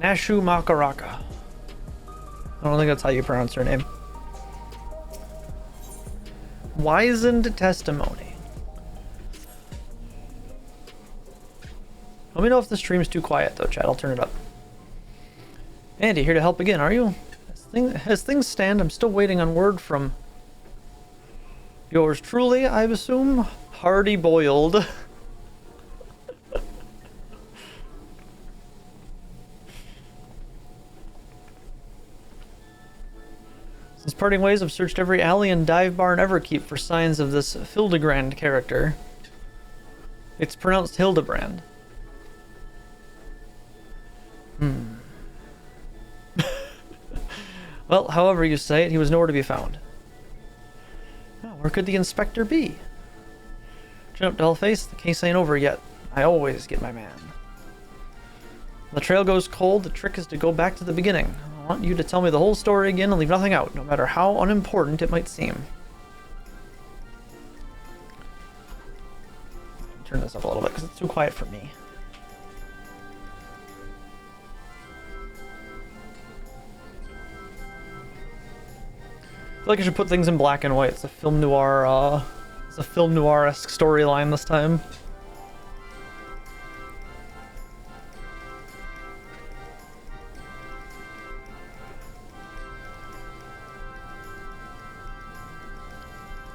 Nashu Makaraka. I don't think that's how you pronounce her name. Wizened testimony. Let me know if the stream's too quiet though, chat. I'll turn it up. Andy, here to help again, are you? As things stand, I'm still waiting on word from yours truly, I assume? Hardy boiled. Since parting ways, I've searched every alley and dive bar in Everkeep for signs of this Hildebrand character. It's pronounced Hildebrand. Well, however you say it, he was nowhere to be found. Oh, where could the inspector be? Chin up, dollface. The case ain't over yet. I always get my man. When the trail goes cold, the trick is to go back to the beginning. I want you to tell me the whole story again and leave nothing out, no matter how unimportant it might seem. Turn this up a little bit because it's too quiet for me. I feel like I should put things in black and white. It's a film noir, it's a film noir-esque storyline this time.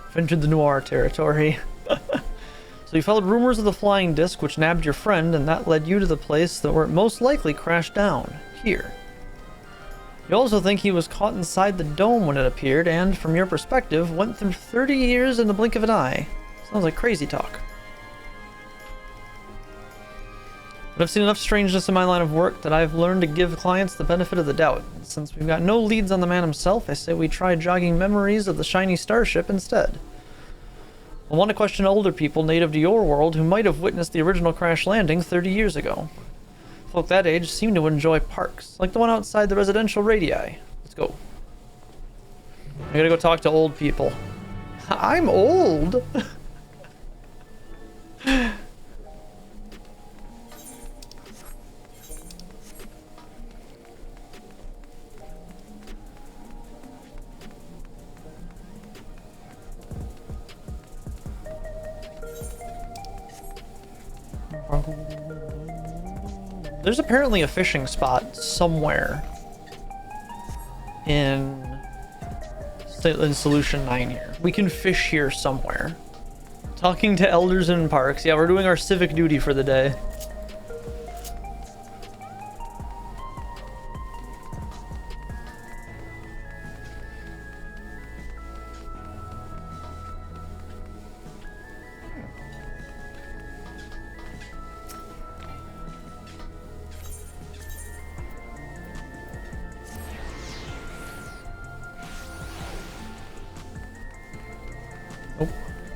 I've entered the noir territory. So you followed rumors of the flying disc which nabbed your friend, and that led you to the place that where it most likely crashed down, here. You also think he was caught inside the dome when it appeared, and, from your perspective, went through 30 years in the blink of an eye. Sounds like crazy talk. But I've seen enough strangeness in my line of work that I've learned to give clients the benefit of the doubt. And since we've got no leads on the man himself, I say we try jogging memories of the shiny starship instead. I want to question older people native to your world who might have witnessed the original crash landing 30 years ago. Folk that age seem to enjoy parks, like the one outside the residential radii. Let's go. I gotta go talk to old people. I'm old! There's apparently a fishing spot somewhere in Solution 9 here. We can fish here somewhere. Talking to elders in parks. Yeah, we're doing our civic duty for the day.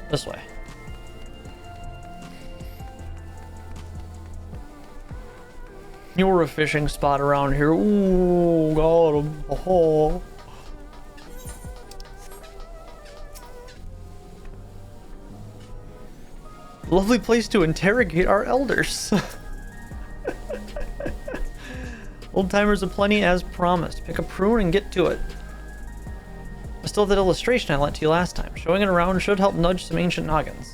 This way. You're a fishing spot around here. Ooh, got him. Oh. Lovely place to interrogate our elders. Old timers aplenty as promised. Pick a prune and get to it. I still have that illustration I lent to you last time. Showing it around should help nudge some ancient noggins.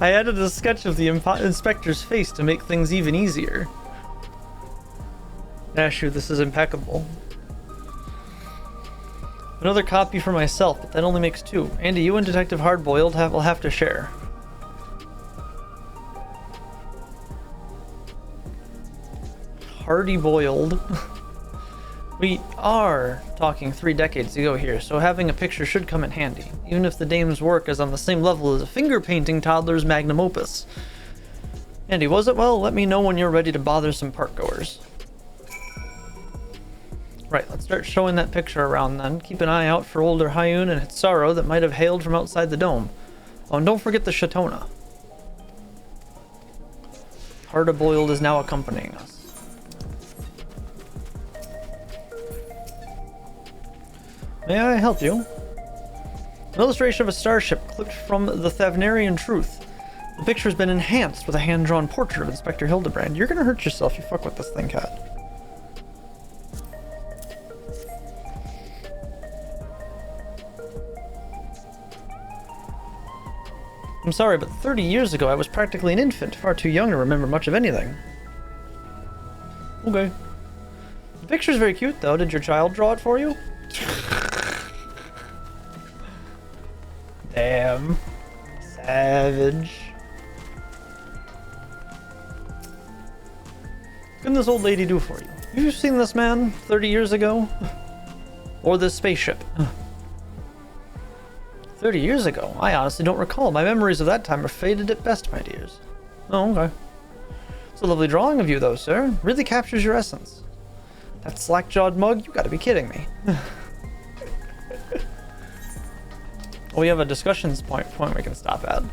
I added a sketch of the inspector's face to make things even easier. Asher, this is impeccable. Another copy for myself, but that only makes two. Andy, you and Detective Hardboiled will have to share. Hardy boiled. We are talking 3 decades ago here, so having a picture should come in handy, even if the dame's work is on the same level as a finger-painting toddler's magnum opus. Andy, was it? Well, let me know when you're ready to bother some park-goers. Right, let's start showing that picture around then. Keep an eye out for older Hyun and Hitsaro that might have hailed from outside the dome. Oh, and don't forget the Shatona. Harda Boiled is now accompanying us. May I help you? An illustration of a starship clipped from the Thavnarian Truth. The picture has been enhanced with a hand-drawn portrait of Inspector Hildebrand. You're gonna hurt yourself if you fuck with this thing, cat. I'm sorry, but 30 years ago I was practically an infant, far too young to remember much of anything. Okay. The picture's very cute, though. Did your child draw it for you? Damn. Savage. What can this old lady do for you? Have you seen this man 30 years ago? Or this spaceship? 30 years ago? I honestly don't recall. My memories of that time are faded at best, my dears. Oh, okay. It's a lovely drawing of you, though, sir. Really captures your essence. That slack-jawed mug? You gotta be kidding me. Oh, we have a discussions point we can stop at.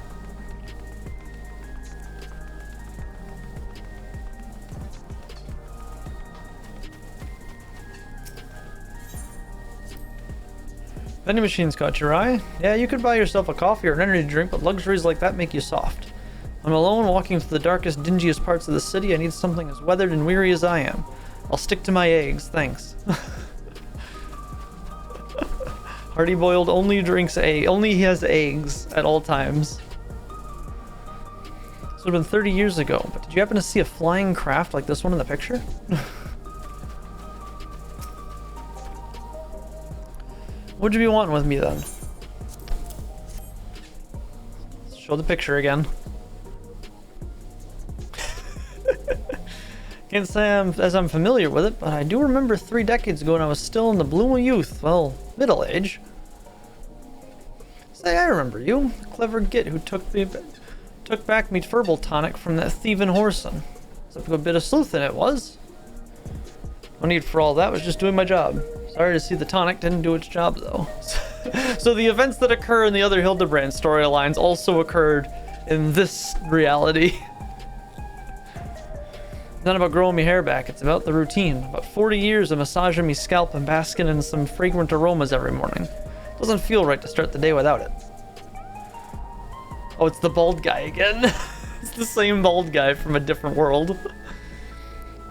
Vending machines caught your eye? Yeah, you could buy yourself a coffee or an energy drink, but luxuries like that make you soft. I'm alone, walking through the darkest, dingiest parts of the city. I need something as weathered and weary as I am. I'll stick to my eggs, thanks. Hardy Boiled only has eggs at all times. This would have been 30 years ago, but did you happen to see a flying craft like this one in the picture? What'd you be wanting with me then? Let's show the picture again. Can't say I'm familiar with it, but I do remember 3 decades ago when I was still in the bloom of youth, well, middle age. Say, I remember you, the clever git who took back me furball tonic from that thieving whoreson. It's a bit of sleuthing it was. No need for all that, was just doing my job. Sorry to see the tonic didn't do its job, though. So the events that occur in the other Hildebrand storylines also occurred in this reality. It's not about growing me hair back, it's about the routine. About 40 years of massaging me scalp and basking in some fragrant aromas every morning. Doesn't feel right to start the day without it. Oh, it's the bald guy again. It's the same bald guy from a different world.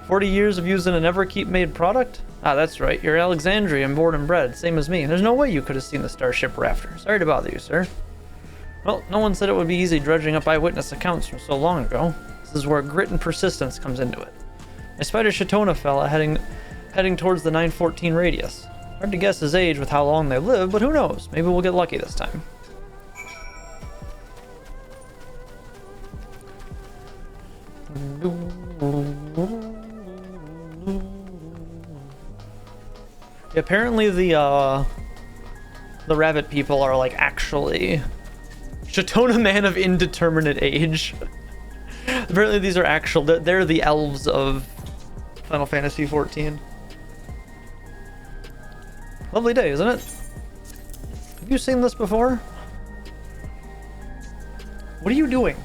40 years of using an Everkeep made product? Ah, that's right. You're Alexandrian, born and bred, same as me. There's no way you could have seen the starship Rafter. Sorry to bother you, sir. Well, no one said it would be easy dredging up eyewitness accounts from so long ago. This is where grit and persistence comes into it. I spied a Shatona fella heading towards the 914 radius. Hard to guess his age with how long they live, but who knows? Maybe we'll get lucky this time. Apparently the rabbit people are like actually Shatona man of indeterminate age. Apparently these are actual, they're the elves of Final Fantasy XIV. Lovely day, isn't it? Have you seen this before? What are you doing?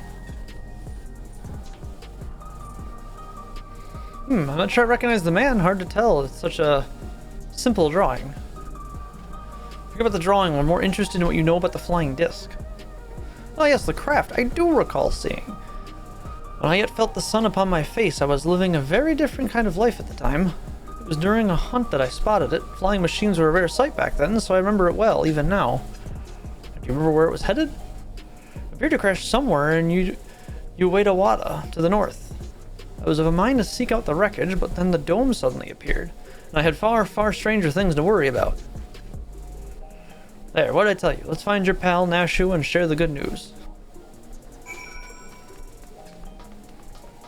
I'm not sure I recognize the man. Hard to tell. It's such a simple drawing. Forget about the drawing. We're more interested in what you know about the flying disc. Oh yes, the craft. I do recall seeing. When I yet felt the sun upon my face, I was living a very different kind of life at the time. It was during a hunt that I spotted it. Flying machines were a rare sight back then, so I remember it well, even now. Do you remember where it was headed? It appeared to crash somewhere in Uedawada, to the north. I was of a mind to seek out the wreckage, but then the dome suddenly appeared, and I had far, far stranger things to worry about. There, what'd I tell you? Let's find your pal, Nashu, and share the good news.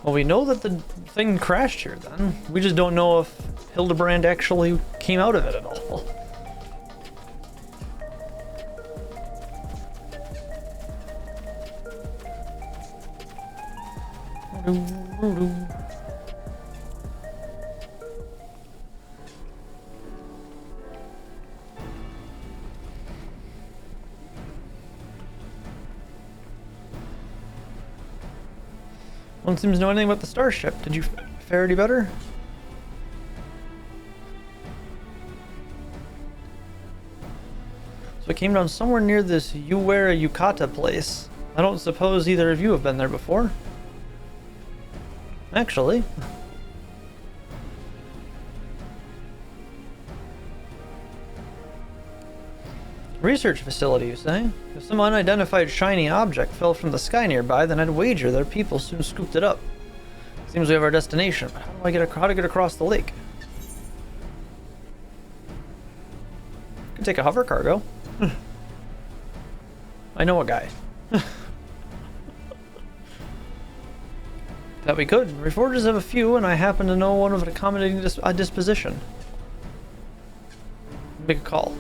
Well, we know that the thing crashed here, then. We just don't know if Hildebrand actually came out of it at all. No one seems to know anything about the starship. Did you fare any better? So it came down somewhere near this Uwara Yukata place. I don't suppose either of you have been there before. Actually. Research facility, you say? If some unidentified shiny object fell from the sky nearby, then I'd wager their people soon scooped it up. Seems we have our destination, but how to get across the lake? Could take a hover cargo. I know a guy. That we could. Reforgers have a few, and I happen to know one of an accommodating disposition. Make a call.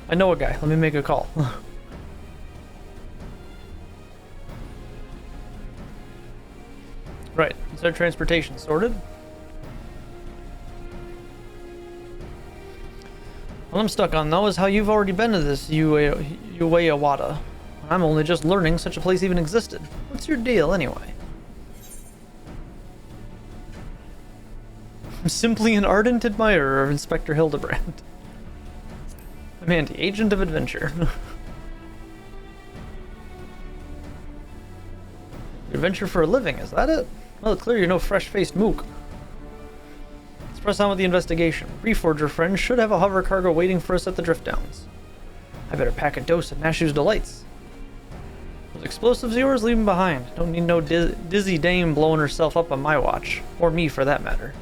I know a guy. Let me make a call. Right. Is our transportation sorted? What I'm stuck on, though, is how you've already been to this Uwayawada. I'm only just learning such a place even existed. What's your deal, anyway? I'm simply an ardent admirer of Inspector Hildebrand. I'm Andy, agent of adventure. Adventure for a living, is that it? Well, it's clear you're no fresh-faced mook. Let's press on with the investigation. Reforger friends should have a hover cargo waiting for us at the drift downs. I better pack a dose of Nashu's delights. Those explosives of yours, leave them behind. Don't need no dizzy dame blowing herself up on my watch. Or me, for that matter.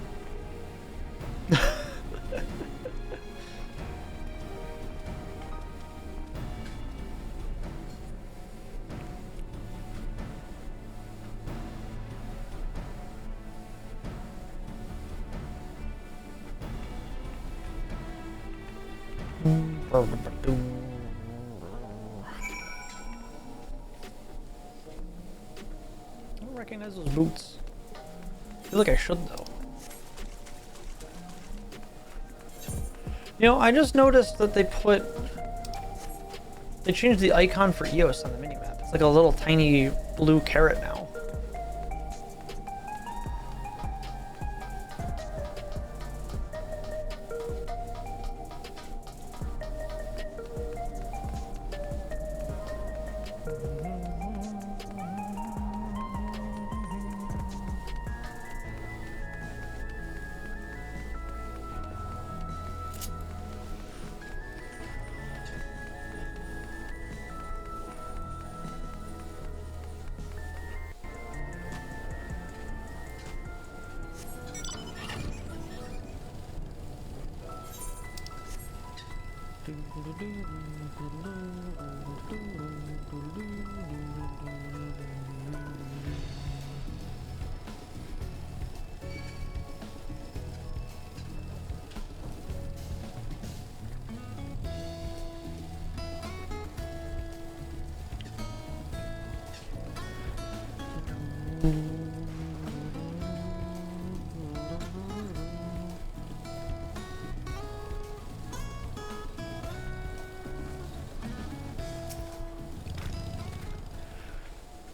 I don't recognize those boots. I feel like I should, though. You know, I just noticed that they changed the icon for EOS on the minimap. It's like a little tiny blue carrot now.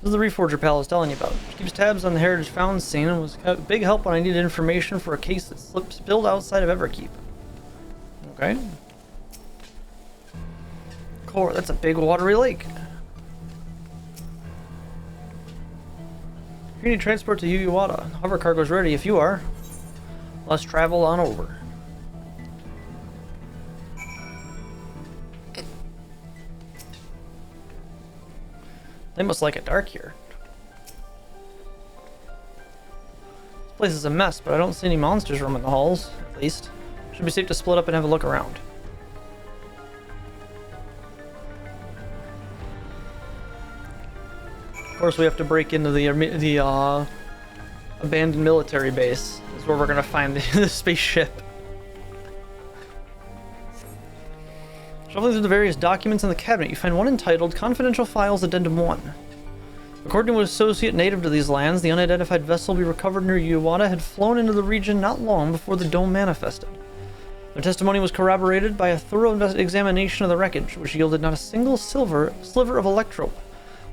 This is the Reforger pal I was telling you about. She keeps tabs on the Heritage Found scene and was a big help when I needed information for a case that spilled outside of Everkeep. Okay. Core, that's a big watery lake. If you need transport to Uwayawada, hover cargo's ready if you are. Let's travel on over. They must like it dark here. This place is a mess, but I don't see any monsters roaming the halls, at least. Should be safe to split up and have a look around. Of course, we have to break into the abandoned military base. Is where we're gonna find the spaceship. Shuffling through the various documents in the cabinet, you find one entitled Confidential Files Addendum 1. According to an associate native to these lands, the unidentified vessel we recovered near Uwayawada had flown into the region not long before the dome manifested. Their testimony was corroborated by a thorough examination of the wreckage, which yielded not a single sliver of electro.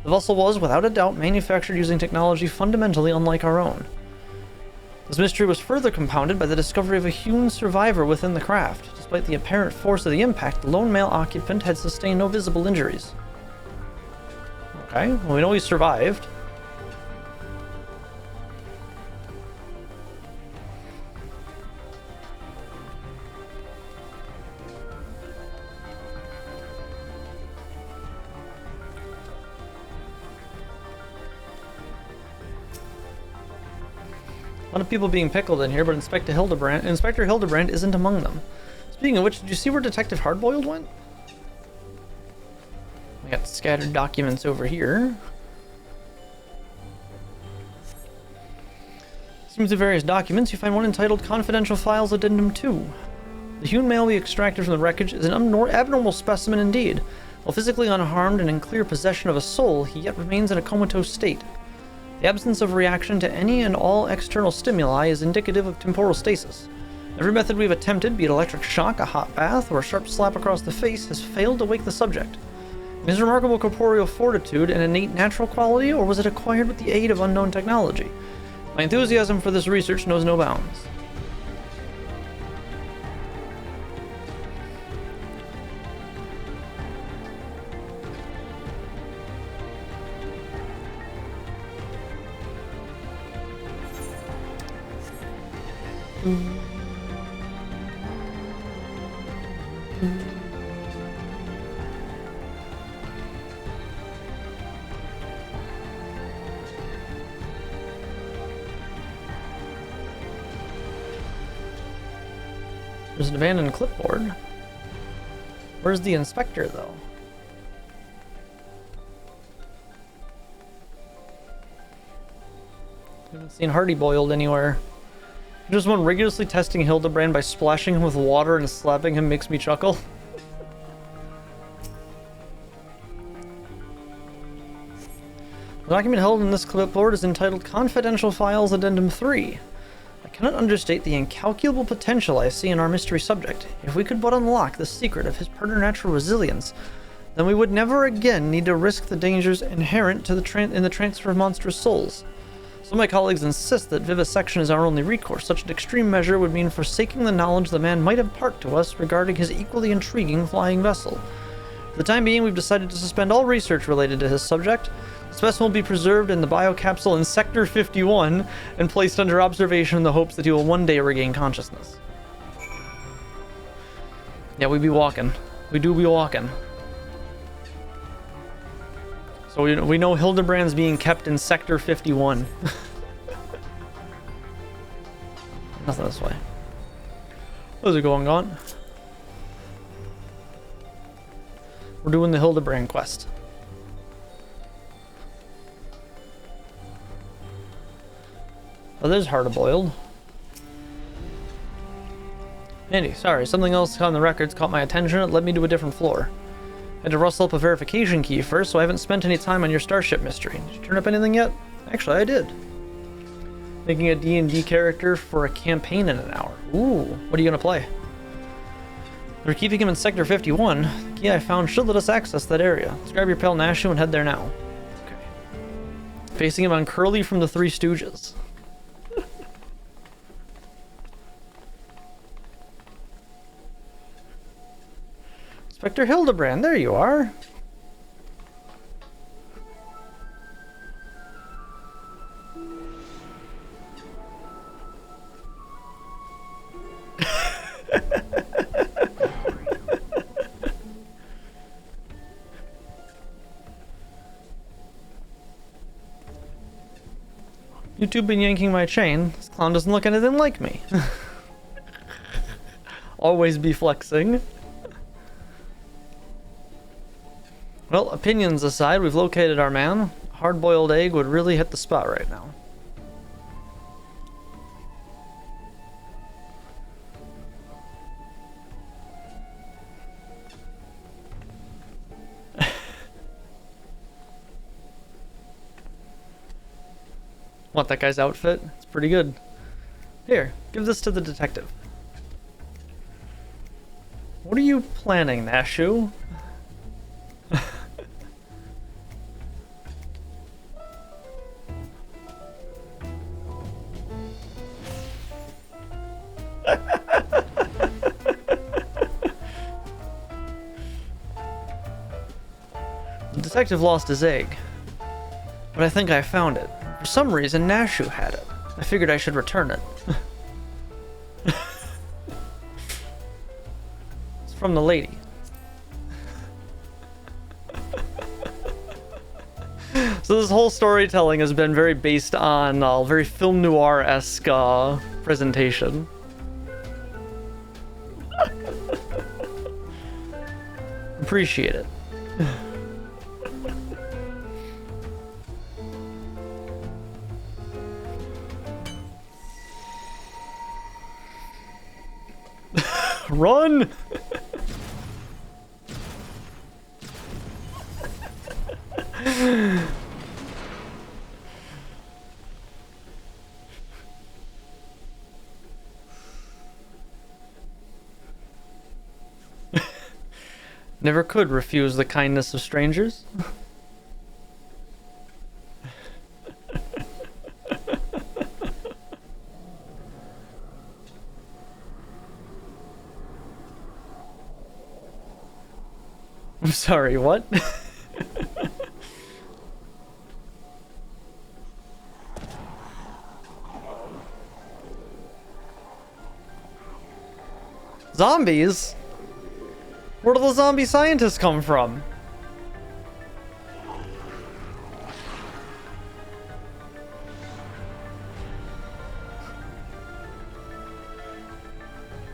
The vessel was, without a doubt, manufactured using technology fundamentally unlike our own. This mystery was further compounded by the discovery of a hewn survivor within the craft. Despite the apparent force of the impact, the lone male occupant had sustained no visible injuries. Okay, well, we know he survived. A lot of people being pickled in here, but Inspector Hildebrand isn't among them. Speaking of which, did you see where Detective Hardboiled went? We got scattered documents over here. Seems to various documents, you find one entitled Confidential Files Addendum 2. The human male we extracted from the wreckage is an abnormal specimen indeed. While physically unharmed and in clear possession of a soul, he yet remains in a comatose state. The absence of reaction to any and all external stimuli is indicative of temporal stasis. Every method we've attempted, be it electric shock, a hot bath, or a sharp slap across the face, has failed to wake the subject. His remarkable corporeal fortitude an innate natural quality, or was it acquired with the aid of unknown technology? My enthusiasm for this research knows no bounds. There's an abandoned clipboard. Where's the inspector, though? Haven't seen Hardy boiled anywhere. Just one rigorously testing Hildebrand by splashing him with water and slapping him makes me chuckle. The document held in this clipboard is entitled Confidential Files Addendum 3. I cannot understate the incalculable potential I see in our mystery subject. If we could but unlock the secret of his preternatural resilience, then we would never again need to risk the dangers inherent to in the transfer of monstrous souls. Some of my colleagues insist that vivisection is our only recourse. Such an extreme measure would mean forsaking the knowledge the man might impart to us regarding his equally intriguing flying vessel. For the time being, we've decided to suspend all research related to his subject. The specimen will be preserved in the biocapsule in Sector 51 and placed under observation in the hopes that he will one day regain consciousness. Yeah, we be walking. We do be walking. So we know Hildebrand's being kept in Sector 51. Nothing this way. How's it going on? We're doing the Hildebrand quest. Oh, there's hard-boiled. Andy, sorry, something else on the records caught my attention. It led me to a different floor. Had to rustle up a verification key first, so I haven't spent any time on your starship mystery. Did you turn up anything yet? Actually, I did. Making a D&D character for a campaign in an hour. Ooh, what are you gonna play? We're keeping him in Sector 51. The key I found should let us access that area. Let's grab your pal Nashu and head there now. Okay. Facing him on Curly from the Three Stooges. Inspector Hildebrand, there you are. You two been yanking my chain. This clown doesn't look anything like me. Always be flexing. Well, opinions aside, we've located our man. Hard-boiled egg would really hit the spot right now. Want that guy's outfit? It's pretty good. Here, give this to the detective. What are you planning, Nashu? The detective lost his egg, but I think I found it. For some reason, Nashu had it. I figured I should return it. It's from the lady. So this whole storytelling has been very based on very film noir-esque presentation. Appreciate it. Run! Never could refuse the kindness of strangers. I'm sorry, what? Zombies? Where do the zombie scientists come from?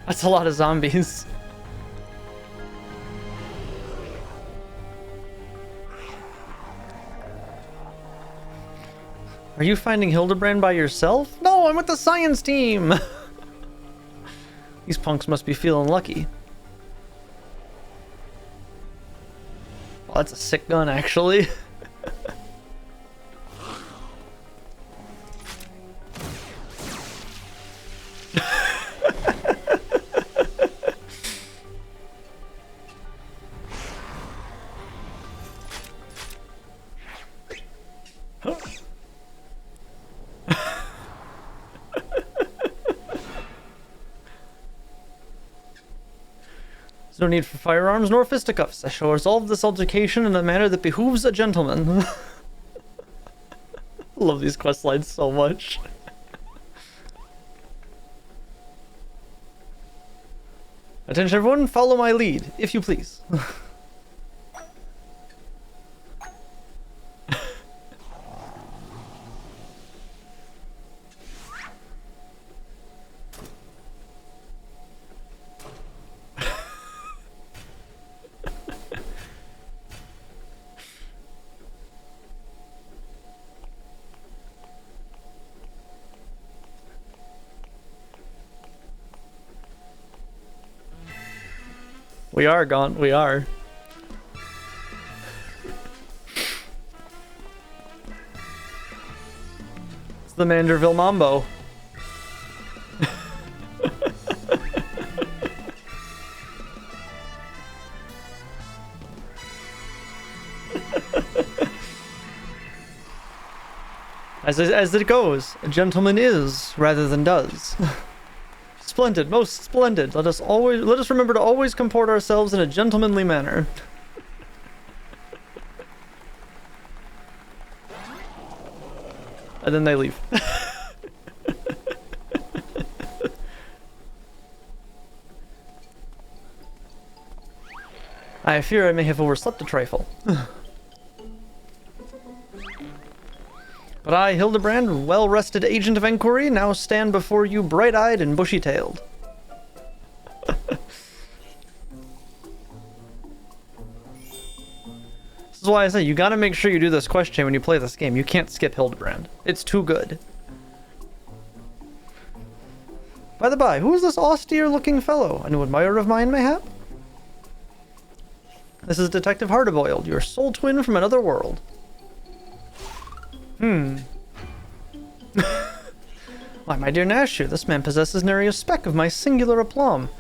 That's a lot of zombies. Are you finding Hildebrand by yourself? No, I'm with the science team! These punks must be feeling lucky. Oh, that's a sick gun, actually. There's no need for firearms nor fisticuffs. I shall resolve this altercation in a manner that behooves a gentleman. I love these quest lines so much. Attention everyone, follow my lead, if you please. We are gone. We are. It's the Manderville Mambo. As it goes, a gentleman is rather than does. Splendid, most splendid. Let us remember to always comport ourselves in a gentlemanly manner. And then they leave. I fear I may have overslept a trifle. But I, Hildebrand, well-rested agent of inquiry, now stand before you bright-eyed and bushy-tailed. This is why I say you gotta make sure you do this quest chain when you play this game. You can't skip Hildebrand. It's too good. By the by, who is this austere-looking fellow? A new admirer of mine, mayhap? This is Detective Hardboiled, your soul twin from another world. Why, my dear Nashu, this man possesses nary a speck of my singular aplomb.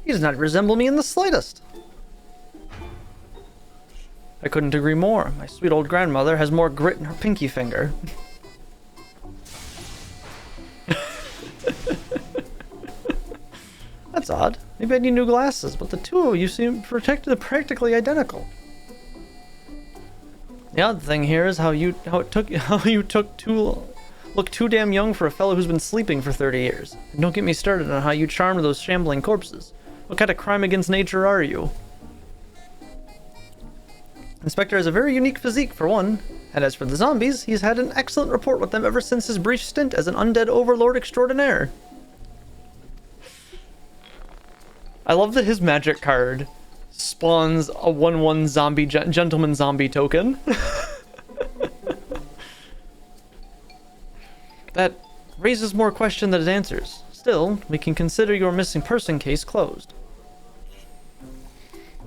He does not resemble me in the slightest. I couldn't agree more. My sweet old grandmother has more grit in her pinky finger. That's odd. Maybe I need new glasses, but the two of you seem practically identical. The odd thing here is how you look too damn young for a fellow who's been sleeping for 30 years. And don't get me started on how you charmed those shambling corpses. What kind of crime against nature are you? Inspector has a very unique physique, for one. And as for the zombies, he's had an excellent rapport with them ever since his brief stint as an undead overlord extraordinaire. I love that his magic card spawns a 1/1 zombie gentleman zombie token. That raises more question than it answers. Still, we can consider your missing person case closed.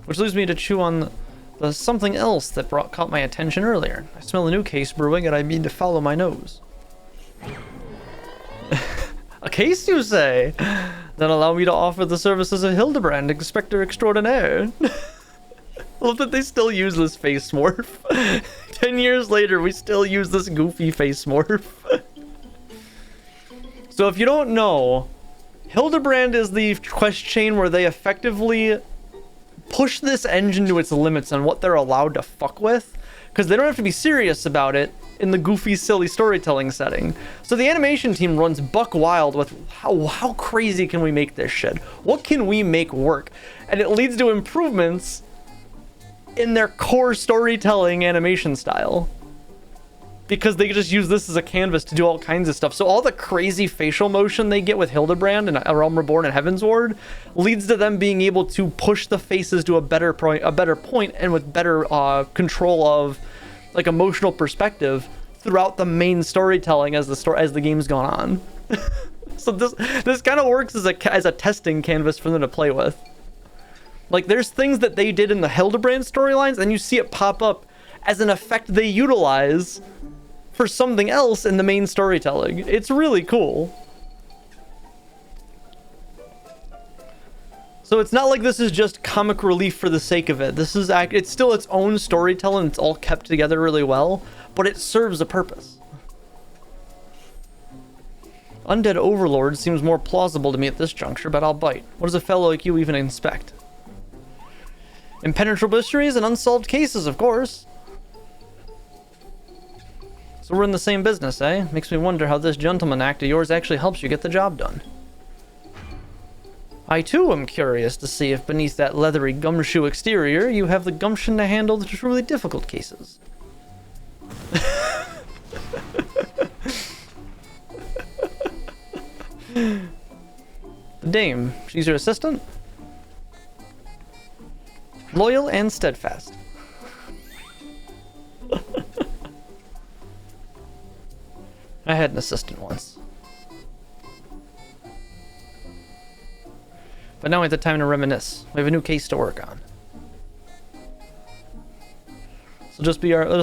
Which leaves me to chew on the something else that caught my attention earlier. I smell a new case brewing and I mean to follow my nose. A case, you say? Then allow me to offer the services of Hildebrand, Inspector Extraordinaire. I love that they still use this face morph. 10 years later, we still use this goofy face morph. So if you don't know, Hildebrand is the quest chain where they effectively push this engine to its limits on what they're allowed to fuck with, because they don't have to be serious about it in the goofy, silly storytelling setting. So the animation team runs buck wild with how crazy can we make this shit? What can we make work? And it leads to improvements in their core storytelling animation style, because they just use this as a canvas to do all kinds of stuff. So all the crazy facial motion they get with Hildebrand and A Realm Reborn and Heavensward leads to them being able to push the faces to a better point and with better control of like emotional perspective throughout the main storytelling as the game's gone on. So this kind of works as a testing canvas for them to play with. Like there's things that they did in the Hildebrand storylines and you see it pop up as an effect they utilize for something else in the main storytelling. It's really cool. So it's not like this is just comic relief for the sake of it. It's still its own storytelling. It's all kept together really well, but it serves a purpose. Undead Overlord seems more plausible to me at this juncture, but I'll bite. What does a fellow like you even inspect? Impenetrable mysteries and unsolved cases, of course. So we're in the same business, eh? Makes me wonder how this gentleman act of yours actually helps you get the job done. I too am curious to see if beneath that leathery gumshoe exterior you have the gumption to handle the truly difficult cases. The dame, she's your assistant? Loyal and steadfast. I had an assistant once. But now we have the time to reminisce. We have a new case to work on. This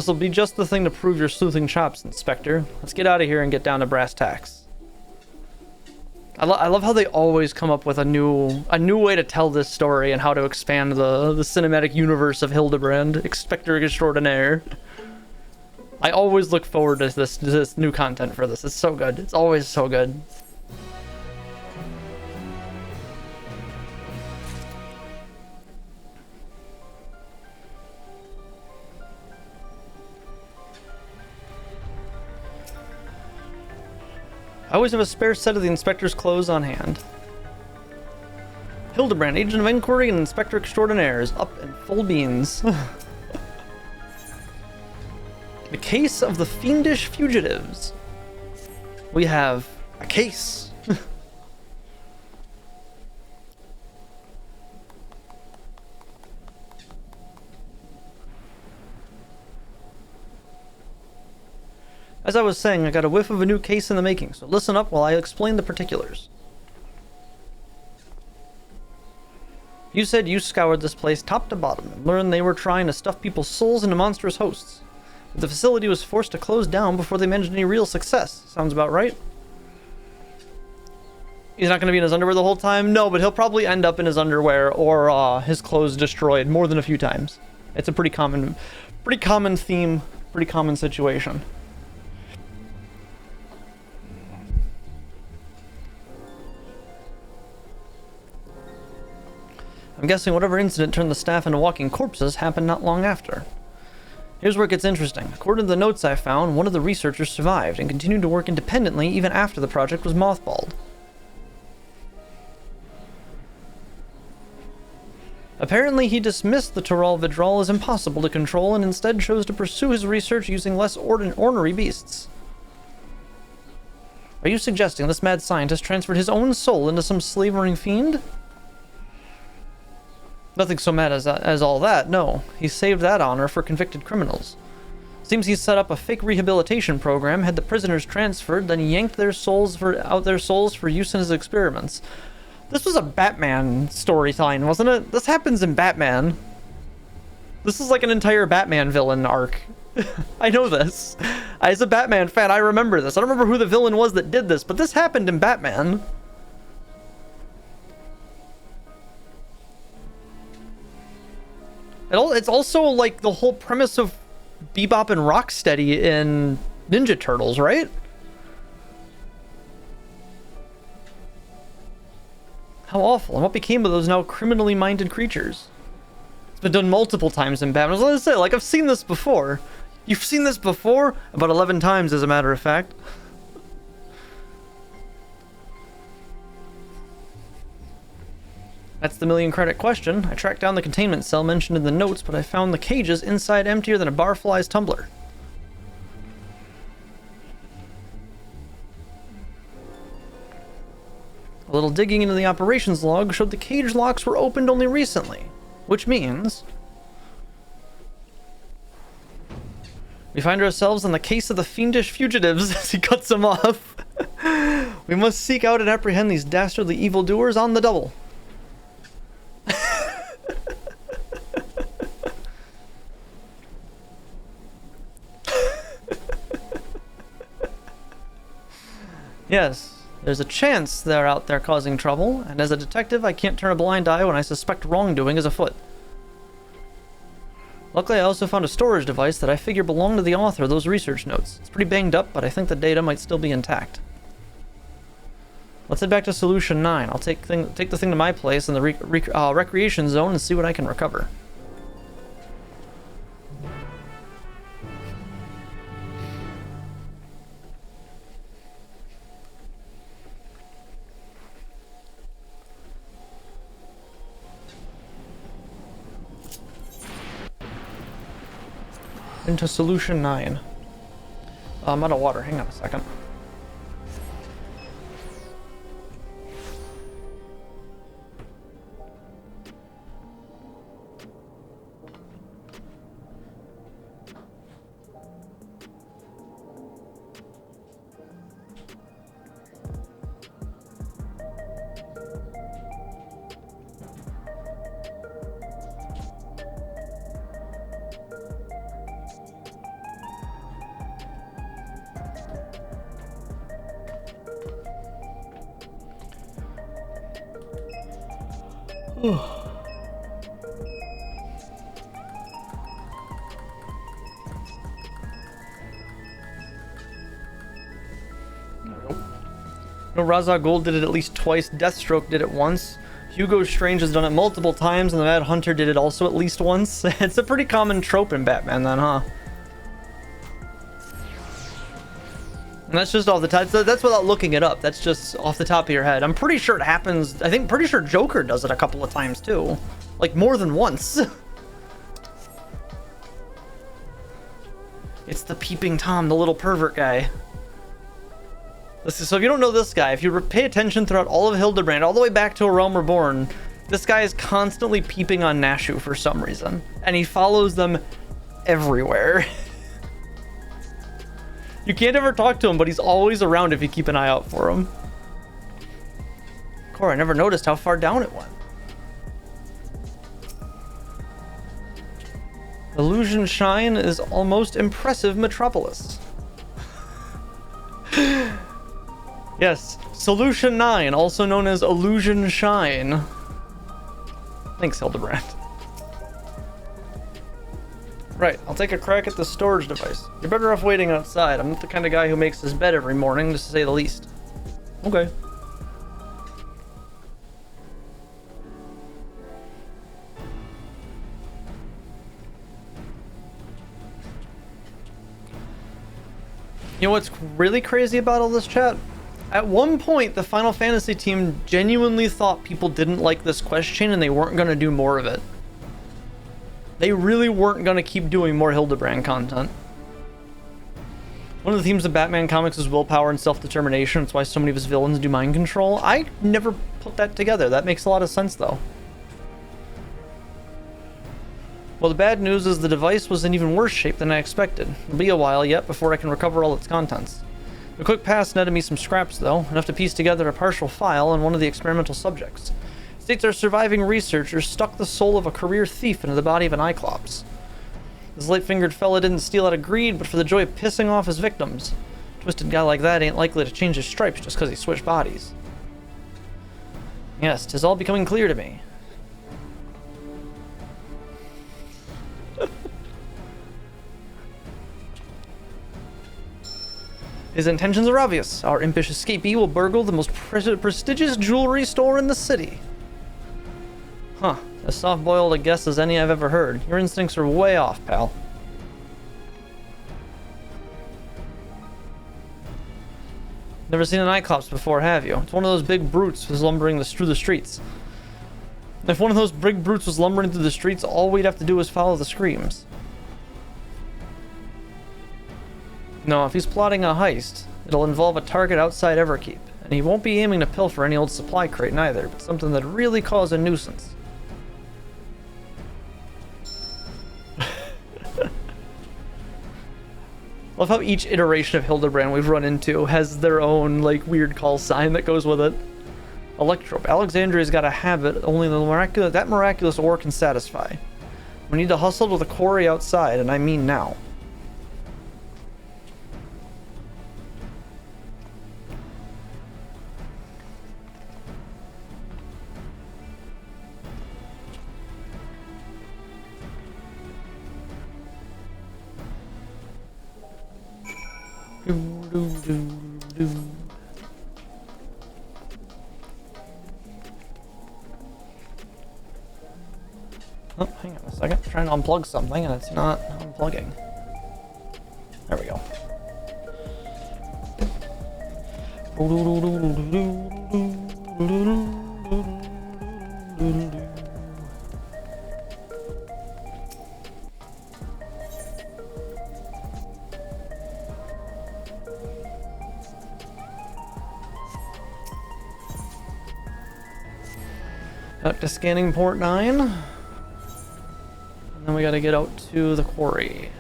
will be just the thing to prove your sleuthing chops, Inspector. Let's get out of here and get down to brass tacks. I love how they always come up with a new way to tell this story and how to expand the cinematic universe of Hildebrand, Inspector Extraordinaire. I always look forward to this new content for this. It's so good. It's always so good. I always have a spare set of the inspector's clothes on hand. Hildebrand, Agent of Inquiry and Inspector Extraordinaire, is up in full beans. The case of the fiendish fugitives. We have a case. As I was saying, I got a whiff of a new case in the making, so listen up while I explain the particulars. You said you scoured this place top to bottom and learned they were trying to stuff people's souls into monstrous hosts. But the facility was forced to close down before they managed any real success. Sounds about right? He's not going to be in his underwear the whole time? No, but he'll probably end up in his underwear or his clothes destroyed more than a few times. It's a pretty common theme, pretty common situation. I'm guessing whatever incident turned the staff into walking corpses happened not long after. Here's where it gets interesting. According to the notes I found, one of the researchers survived and continued to work independently even after the project was mothballed. Apparently, he dismissed the Toral Vidral as impossible to control and instead chose to pursue his research using less ornery beasts. Are you suggesting this mad scientist transferred his own soul into some slavering fiend? Nothing so mad as all that, no. He saved that honor for convicted criminals. Seems he set up a fake rehabilitation program, had the prisoners transferred, then yanked out their souls for use in his experiments. This was a Batman storyline, wasn't it? This happens in Batman. This is like an entire Batman villain arc. I know this. As a Batman fan, I remember this. I don't remember who the villain was that did this, but this happened in Batman. It's also like the whole premise of Bebop and Rocksteady in Ninja Turtles, right? How awful. And what became of those now criminally minded creatures? It's been done multiple times in Batman. I was going to say, like, I've seen this before. You've seen this before? About 11 times, as a matter of fact. That's the million-credit question. I tracked down the containment cell mentioned in the notes, but I found the cages inside emptier than a barfly's tumbler. A little digging into the operations log showed the cage locks were opened only recently, which means we find ourselves in the case of the fiendish fugitives as he cuts them off. We must seek out and apprehend these dastardly evildoers on the double. Yes, there's a chance they're out there causing trouble, and as a detective, I can't turn a blind eye when I suspect wrongdoing is afoot. Luckily, I also found a storage device that I figure belonged to the author of those research notes. It's pretty banged up, but I think the data might still be intact. Let's head back to Solution 9. I'll take the thing to my place in the recreation zone and see what I can recover. Into Solution 9. I'm out of water. Hang on a second. No, Raza Gold did it at least twice. Deathstroke did it once. Hugo Strange has done it multiple times, and the Mad Hunter did it also at least once. It's a pretty common trope in Batman, then, huh? And that's just off the top. That's without looking it up. That's just off the top of your head. I'm pretty sure it happens. Pretty sure Joker does it a couple of times too, like more than once. It's the peeping Tom, the little pervert guy. So if you don't know this guy, if you pay attention throughout all of Hildebrand, all the way back to A Realm Reborn, this guy is constantly peeping on Nashu for some reason. And he follows them everywhere. You can't ever talk to him, but he's always around if you keep an eye out for him. Core, I never noticed how far down it went. Illusion Shine is almost impressive metropolis. Yes, Solution 9, also known as Illusion Shine. Thanks, Hildebrand. Right, I'll take a crack at the storage device. You're better off waiting outside. I'm not the kind of guy who makes his bed every morning, to say the least. Okay. You know what's really crazy about all this, chat? At one point, the Final Fantasy team genuinely thought people didn't like this quest chain and they weren't going to do more of it. They really weren't going to keep doing more Hildebrand content. One of the themes of Batman comics is willpower and self-determination. That's why so many of his villains do mind control. I never put that together. That makes a lot of sense, though. Well, the bad news is the device was in even worse shape than I expected. It'll be a while yet before I can recover all its contents. A quick pass netted me some scraps, though, enough to piece together a partial file on one of the experimental subjects. It states our surviving researchers stuck the soul of a career thief into the body of an Cyclops. This light-fingered fella didn't steal out of greed, but for the joy of pissing off his victims. A twisted guy like that ain't likely to change his stripes just because he switched bodies. Yes, 'tis all becoming clear to me. His intentions are obvious. Our impish escapee will burgle the most prestigious jewelry store in the city. Huh. As soft-boiled a guess as any I've ever heard. Your instincts are way off, pal. Never seen an Cyclops before, have you? It's one of those big brutes was lumbering through the streets. If one of those big brutes was lumbering through the streets, all we'd have to do is follow the screams. No, if he's plotting a heist, it'll involve a target outside Everkeep, and he won't be aiming to pilfer any old supply crate neither, but something that'd really cause a nuisance. Love how each iteration of Hildebrand we've run into has their own, like, weird call sign that goes with it. Electrope. Alexandria's got a habit only that miraculous ore can satisfy. We need to hustle to the quarry outside, and I mean now. Oh, hang on a second. I'm trying to unplug something and it's not unplugging. There we go. Back to scanning port 9. And then we gotta get out to the quarry.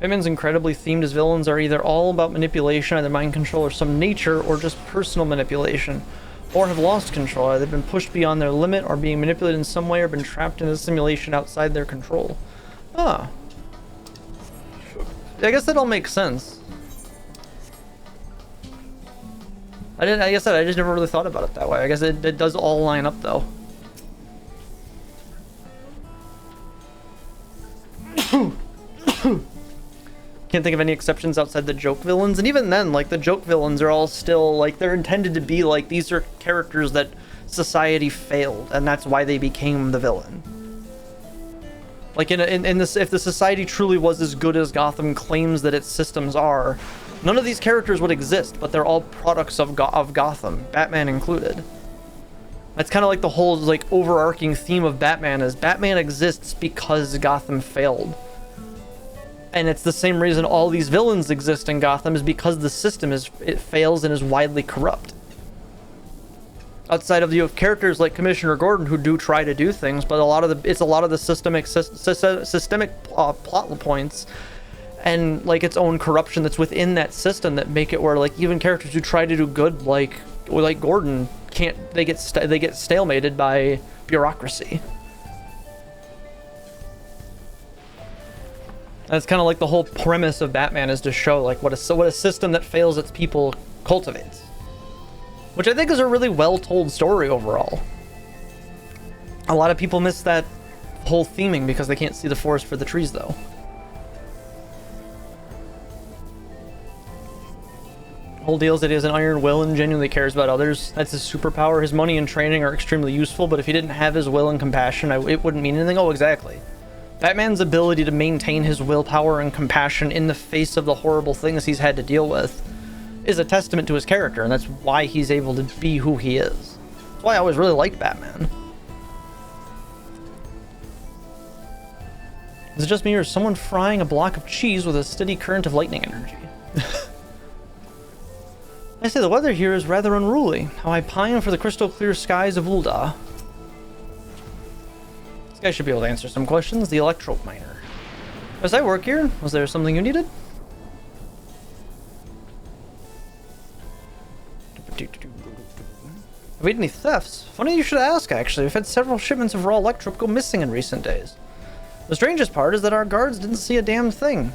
Batman's incredibly themed. His villains are either all about manipulation, either mind control or some nature, or just personal manipulation. Or have lost control. Either been pushed beyond their limit, or being manipulated in some way, or been trapped in a simulation outside their control. Ah. I guess that all makes sense. I guess I just never really thought about it that way. I guess it does all line up, though. Can't think of any exceptions outside the joke villains, and even then, like, the joke villains are all still, like, they're intended to be, like, these are characters that society failed, and that's why they became the villain. Like, in this, if the society truly was as good as Gotham claims that its systems are, none of these characters would exist, but they're all products of Gotham, Batman included. That's kind of like the whole, like, overarching theme of Batman is Batman exists because Gotham failed. And it's the same reason all these villains exist in Gotham is because the system it fails and is widely corrupt. Outside of you have characters like Commissioner Gordon who do try to do things, but it's a lot of the systemic plot points and like its own corruption that's within that system that make it where like even characters who try to do good like Gordon can't, they get stalemated by bureaucracy. That's kind of like the whole premise of Batman is to show like what a system that fails its people cultivates, which I think is a really well told story overall. A lot of people miss that whole theming because they can't see the forest for the trees though. Whole deal is that he has an iron will and genuinely cares about others. That's his superpower. His money and training are extremely useful, but if he didn't have his will and compassion, it wouldn't mean anything. Oh, exactly. Batman's ability to maintain his willpower and compassion in the face of the horrible things he's had to deal with is a testament to his character, and that's why he's able to be who he is. That's why I always really liked Batman. Is it just me, or is someone frying a block of cheese with a steady current of lightning energy? I say the weather here is rather unruly. How I pine for the crystal clear skies of Ul'dah. This guy should be able to answer some questions. The electrope miner. Does I work here? Was there something you needed? Have we had any thefts? Funny you should ask, actually. We've had several shipments of raw electrope go missing in recent days. The strangest part is that our guards didn't see a damn thing.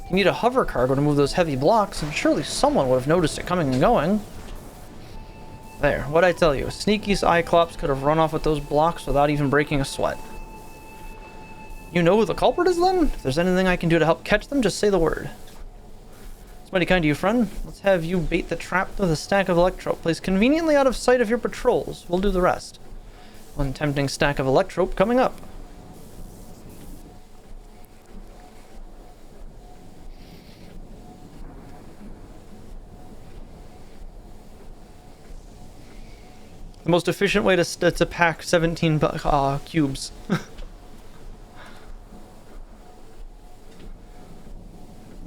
You need a hover cargo to move those heavy blocks, and surely someone would have noticed it coming and going. There, what'd I tell you? Sneaky Cyclops could have run off with those blocks without even breaking a sweat. You know who the culprit is then? If there's anything I can do to help catch them, just say the word. It's mighty kind of you, friend. Let's have you bait the trap with a stack of electrope placed conveniently out of sight of your patrols. We'll do the rest. One tempting stack of electrope coming up. The most efficient way to pack 17 cubes.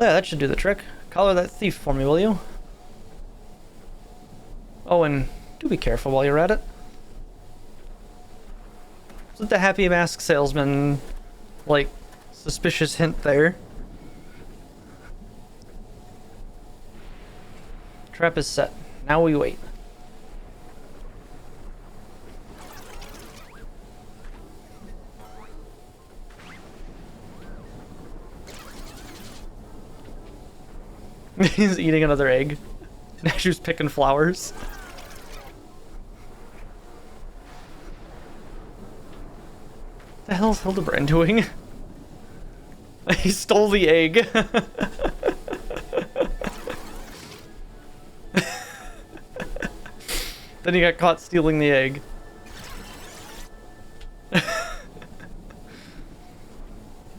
Yeah, that should do the trick. Collar that thief for me, will you? Oh, and do be careful while you're at it. Isn't the happy mask salesman, like, suspicious hint there? Trap is set. Now we wait. He's eating another egg. Now she's picking flowers. What the hell is Hildebrand doing? He stole the egg. Then he got caught stealing the egg.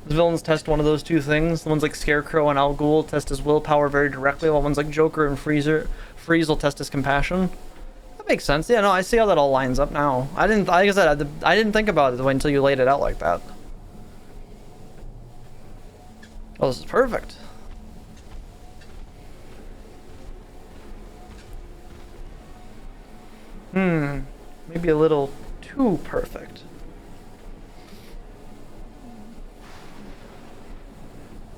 Villains test one of those two things. The ones like Scarecrow and Al Ghul test his willpower very directly, while ones like Joker and Freeze will test his compassion. That makes sense. Yeah, no, I see how that all lines up now. Like I said, I didn't think about it until you laid it out like that. Oh, this is perfect. Maybe a little too perfect.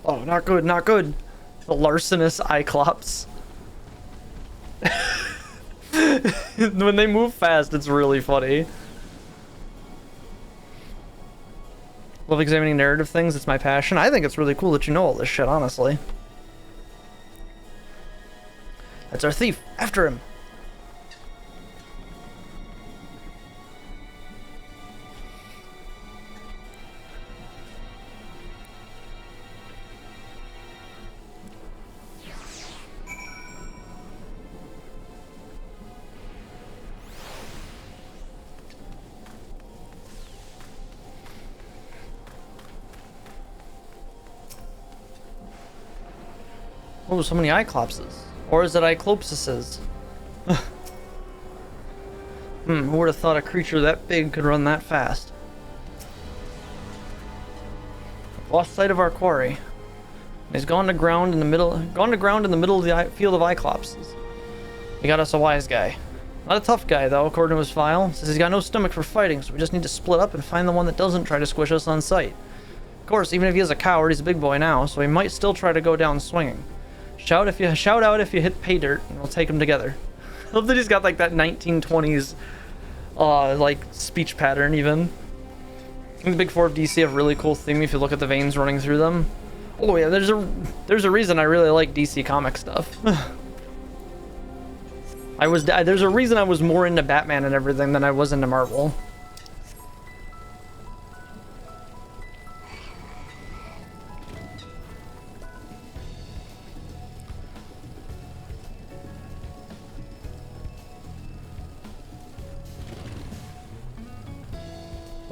Oh, not good, not good. The larcenous Cyclops. When they move fast, it's really funny. Love examining narrative things, it's my passion. I think it's really cool that you know all this shit, honestly. That's our thief. After him. Oh, so many Cyclopses. Or is it Cyclopsises? Who would have thought a creature that big could run that fast? Lost sight of our quarry. He's gone to ground in the middle of the field of Cyclopses. He got us a wise guy. Not a tough guy though, according to his file. Says he's got no stomach for fighting, so we just need to split up and find the one that doesn't try to squish us on sight. Of course, even if he is a coward, he's a big boy now, so he might still try to go down swinging. Shout out if you hit pay dirt, and we'll take them together. I love that he's got like that 1920s like speech pattern even. I think the big four of DC have really cool theme if you look at the veins running through them. Oh yeah, there's a reason I really like DC comic stuff. There's a reason I was more into Batman and everything than I was into Marvel.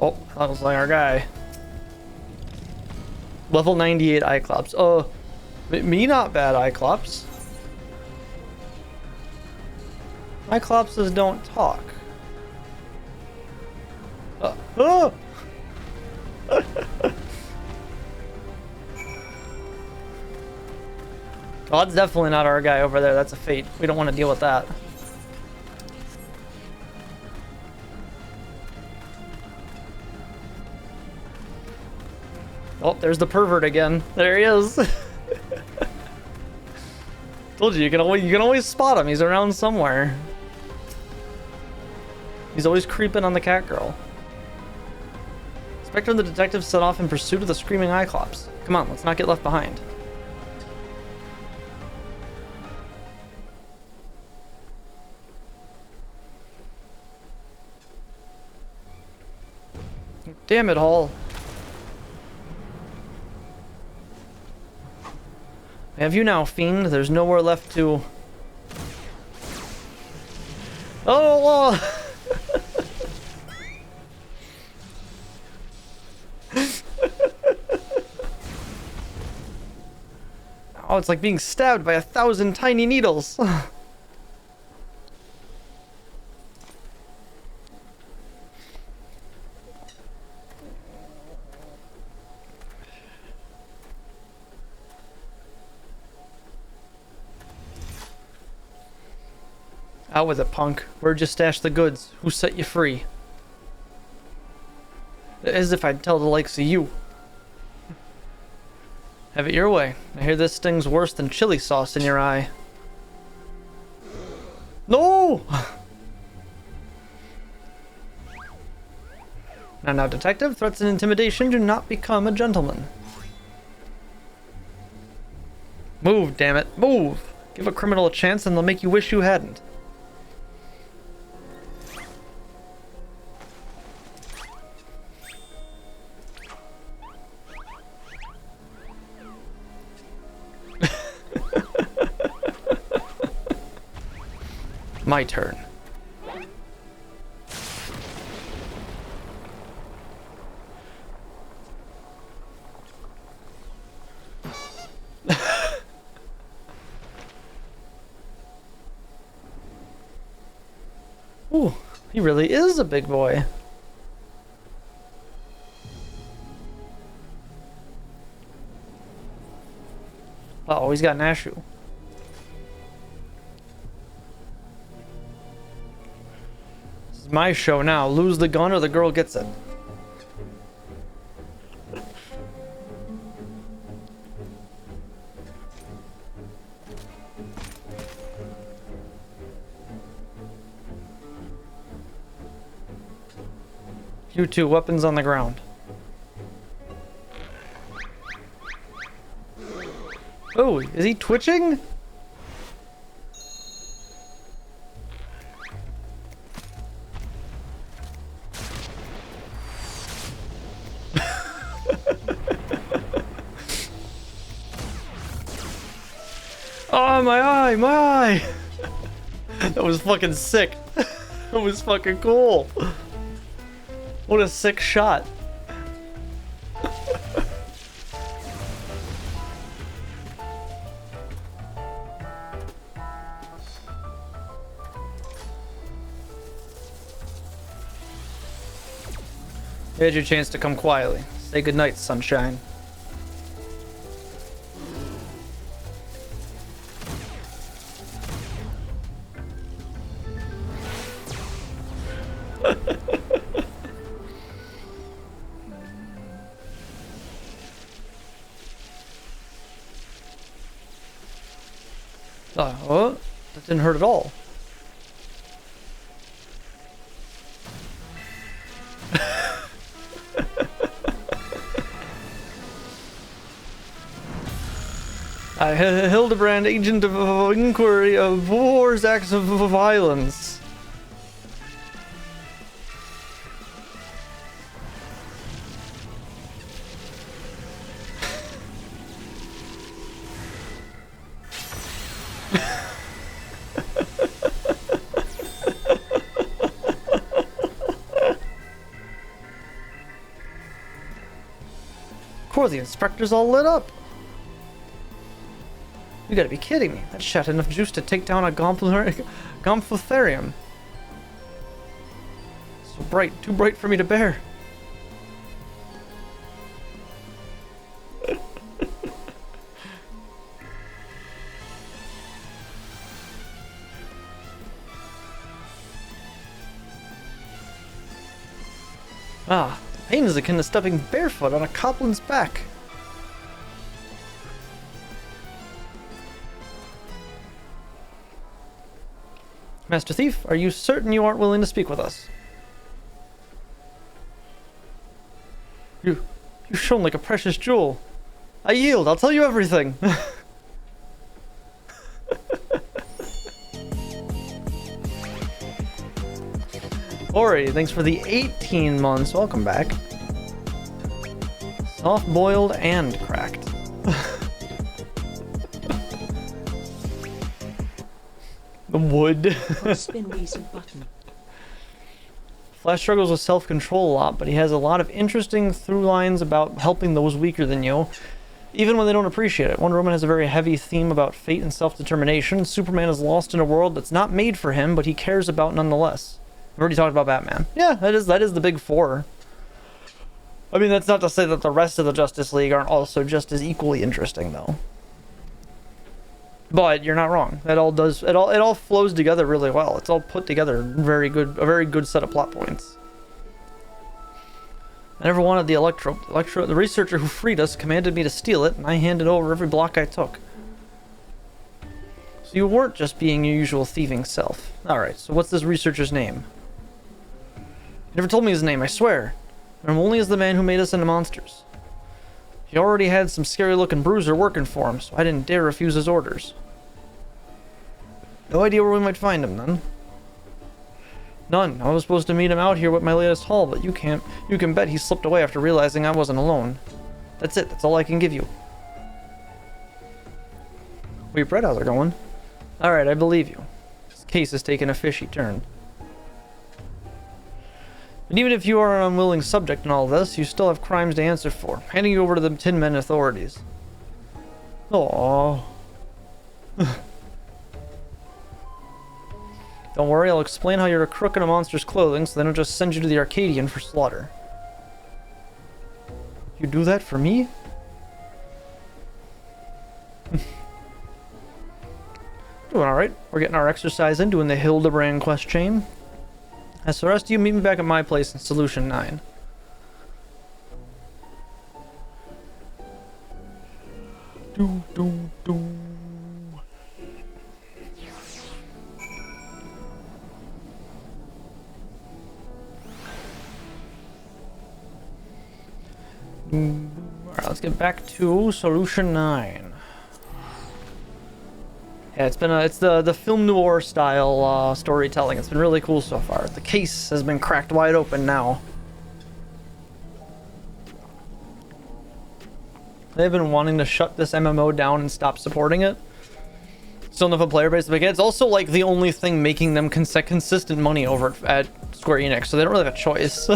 Oh, that was like our guy. Level 98 Cyclops. Me not bad, Cyclops. Cyclopses don't talk. Oh! Well, that's definitely not our guy over there. That's a fate. We don't want to deal with that. Oh, there's the pervert again. There he is. Told you, you can always spot him. He's around somewhere. He's always creeping on the cat girl. Spectre and the detective set off in pursuit of the screaming Cyclops. Come on, let's not get left behind. Damn it, Hall. I have you now, fiend. There's nowhere left to... Oh! Oh, it's like being stabbed by 1,000 tiny needles. Out with it, punk. Where'd you stash the goods? Who set you free? As if I'd tell the likes of you. Have it your way. I hear this sting's worse than chili sauce in your eye. No! Now, detective, threats and intimidation do not become a gentleman. Move, damn it. Move! Give a criminal a chance and they'll make you wish you hadn't. My turn. Ooh, he really is a big boy. Uh-oh, he's got an Ashu. This is my show now. Lose the gun or the girl gets it. You two, weapons on the ground. Oh, is he twitching? Oh, my eye, my eye! That was fucking sick. That was fucking cool. What a sick shot. Here's your chance to come quietly. Say goodnight, sunshine. Oh, that didn't hurt at all. Hildebrand, agent of inquiry of wars, acts of violence. Of sure, the inspector's all lit up. You gotta be kidding me. That shot had enough juice to take down a Gomphotherium. So bright, too bright for me to bear. Ah, pain is akin to stepping barefoot on a copland's back. Master Thief, are you certain you aren't willing to speak with us? You shone like a precious jewel. I yield, I'll tell you everything. Ori, thanks for the 18 months. Welcome back. Soft boiled and cracked. The wood. Spin reset button. Flash struggles with self-control a lot, but he has a lot of interesting through lines about helping those weaker than you, even when they don't appreciate it. Wonder Woman has a very heavy theme about fate and self-determination. Superman is lost in a world that's not made for him, but he cares about nonetheless. I've already talked about Batman. Yeah, that is the big four. I mean, that's not to say that the rest of the Justice League aren't also just as equally interesting, though. But you're not wrong. It all flows together really well. It's all put together very good, a very good set of plot points. I never wanted the Electro. The researcher who freed us commanded me to steal it, and I handed over every block I took. So you weren't just being your usual thieving self. Alright, so what's this researcher's name? He never told me his name, I swear. I know him only as the man who made us into monsters. He already had some scary-looking bruiser working for him, so I didn't dare refuse his orders. No idea where we might find him, then. None. I was supposed to meet him out here with my latest haul, but you can't. You can bet he slipped away after realizing I wasn't alone. That's it. That's all I can give you. Wait, Brett, how's it going? Alright, I believe you. This case has taken a fishy turn. But even if you are an unwilling subject in all this, you still have crimes to answer for. Handing you over to the Tin Men authorities. Aww. Don't worry, I'll explain how you're a crook in a monster's clothing so they don't just send you to the Arcadian for slaughter. You do that for me? Doing alright. We're getting our exercise in, doing the Hildebrand quest chain. As for the rest of you, meet me back at my place in Solution 9. Alright, let's get back to Solution 9. Yeah, it's the film noir style storytelling. It's been really cool so far. The case has been cracked wide open now. They've been wanting to shut this MMO down and stop supporting it. Still enough of a player base to make it. It's also like the only thing making them consistent money over at Square Enix, so they don't really have a choice.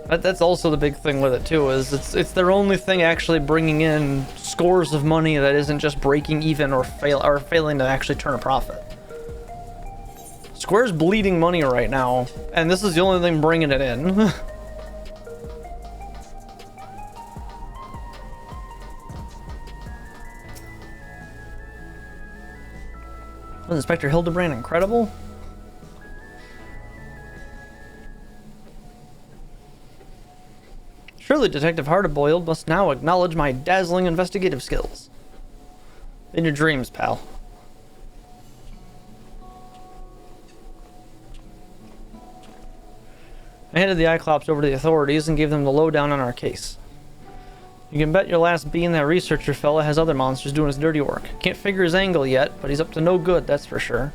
That's also the big thing with it too, is it's their only thing actually bringing in scores of money that isn't just breaking even or failing to actually turn a profit. Square's bleeding money right now, and this is the only thing bringing it in. Was Inspector Hildebrand incredible? Surely Detective Hardboiled must now acknowledge my dazzling investigative skills. In your dreams, pal. I handed the Cyclops over to the authorities and gave them the lowdown on our case. You can bet your last bean that researcher fella has other monsters doing his dirty work. Can't figure his angle yet, but he's up to no good, that's for sure.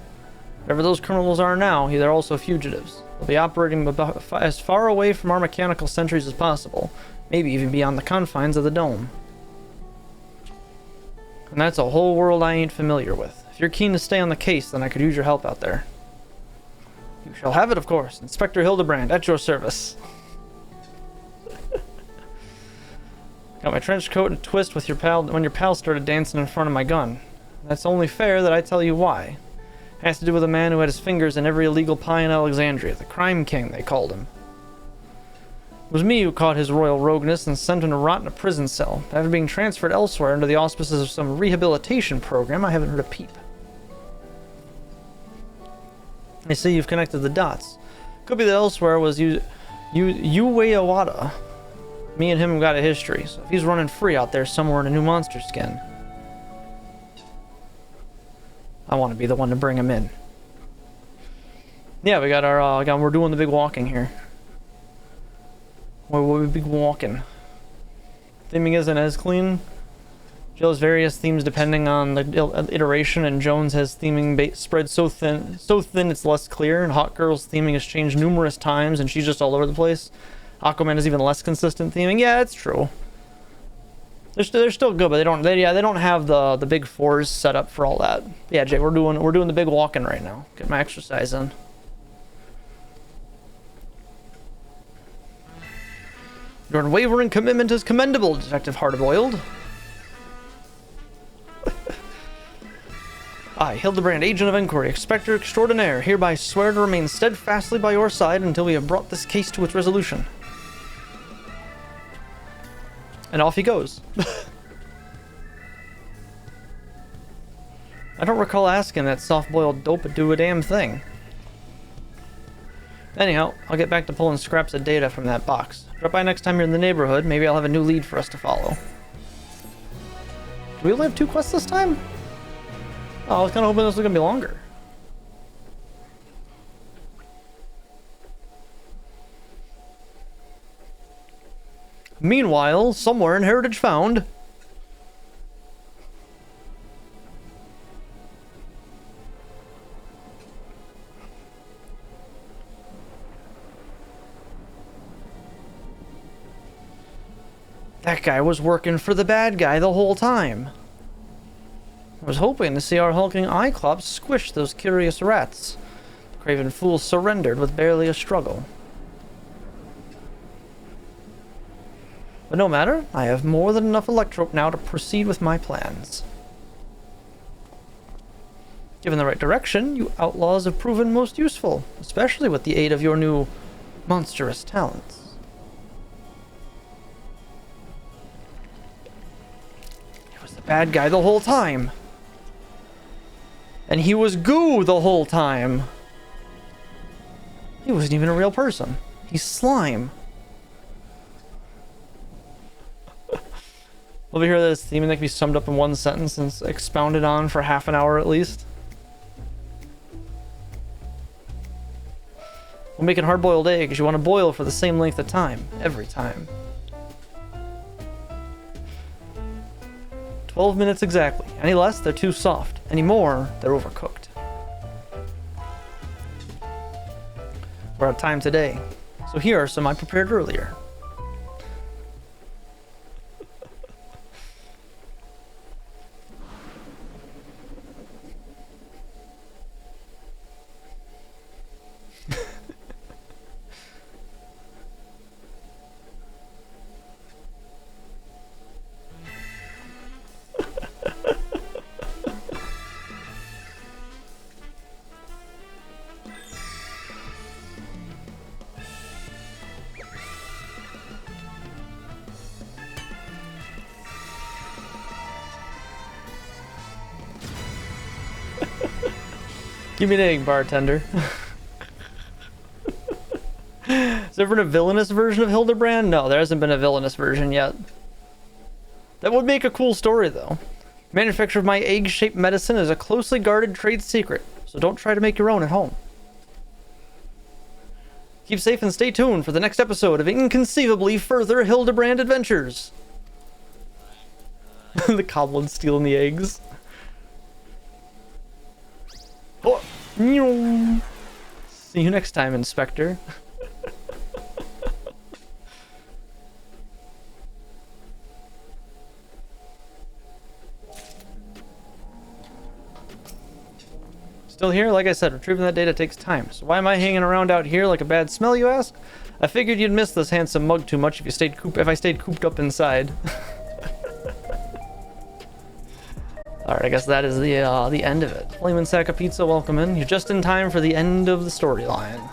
Whatever those criminals are now, they're also fugitives. They'll be operating as far away from our mechanical sentries as possible, maybe even beyond the confines of the dome. And that's a whole world I ain't familiar with. If you're keen to stay on the case, then I could use your help out there. You shall have it, of course. Inspector Hildebrand, at your service. Got my trench coat and twist with your pal when your pal started dancing in front of my gun. That's only fair that I tell you why. It has to do with a man who had his fingers in every illegal pie in Alexandria. The crime king, they called him. It was me who caught his royal rogueness and sent him to rot in a prison cell. After being transferred elsewhere under the auspices of some rehabilitation program, I haven't heard a peep. I see you've connected the dots. Could be that elsewhere was Yue Awada. Me and him got a history, so if he's running free out there somewhere in a new monster skin, I want to be the one to bring him in. Yeah, we got our, we're doing the big walking here. We'll be walking. Theming isn't as clean. Jill has various themes depending on the iteration, and Jones has theming spread so thin it's less clear, and Hot Girl's theming has changed numerous times, and she's just all over the place. Aquaman is even less consistent theming. Yeah, that's true. They're still good, but they don't have the big fours set up for all that. Yeah, Jay, we're doing the big walking right now. Get my exercise in. Your unwavering commitment is commendable, Detective Hard-Boiled. I, Hildebrand, Agent of Inquiry, Inspector Extraordinaire, hereby swear to remain steadfastly by your side until we have brought this case to its resolution. And off he goes. I don't recall asking that soft-boiled dope to do a damn thing. Anyhow, I'll get back to pulling scraps of data from that box. Drop by next time you're in the neighborhood, maybe I'll have a new lead for us to follow. Do we only have 2 quests this time? Oh, I was kind of hoping this was going to be longer. Meanwhile, somewhere in Heritage Found... That guy was working for the bad guy the whole time. I was hoping to see our hulking Cyclops squish those curious rats. The craven fool surrendered with barely a struggle. But no matter, I have more than enough electrope now to proceed with my plans. Given the right direction, you outlaws have proven most useful, especially with the aid of your new monstrous talents. He was the bad guy the whole time. And he was goo the whole time. He wasn't even a real person. He's slime. Over here, this theme that can be summed up in one sentence and expounded on for half an hour at least. When making hard-boiled eggs, you want to boil for the same length of time, every time. 12 minutes exactly. Any less, they're too soft. Any more, they're overcooked. We're out of time today, so here are some I prepared earlier. Give me an egg, bartender. Has there been a villainous version of Hildebrand? No, there hasn't been a villainous version yet. That would make a cool story, though. Manufacture of my egg-shaped medicine is a closely guarded trade secret, so don't try to make your own at home. Keep safe and stay tuned for the next episode of Inconceivably Further Hildebrand Adventures. The goblin stealing the eggs. Oh. See you next time, Inspector. Still here? Like I said, retrieving that data takes time. So why am I hanging around out here like a bad smell, you ask? I figured you'd miss this handsome mug too much if I stayed cooped up inside. Alright, I guess that is the end of it. Flamin' Sack of Pizza, welcome in. You're just in time for the end of the storyline.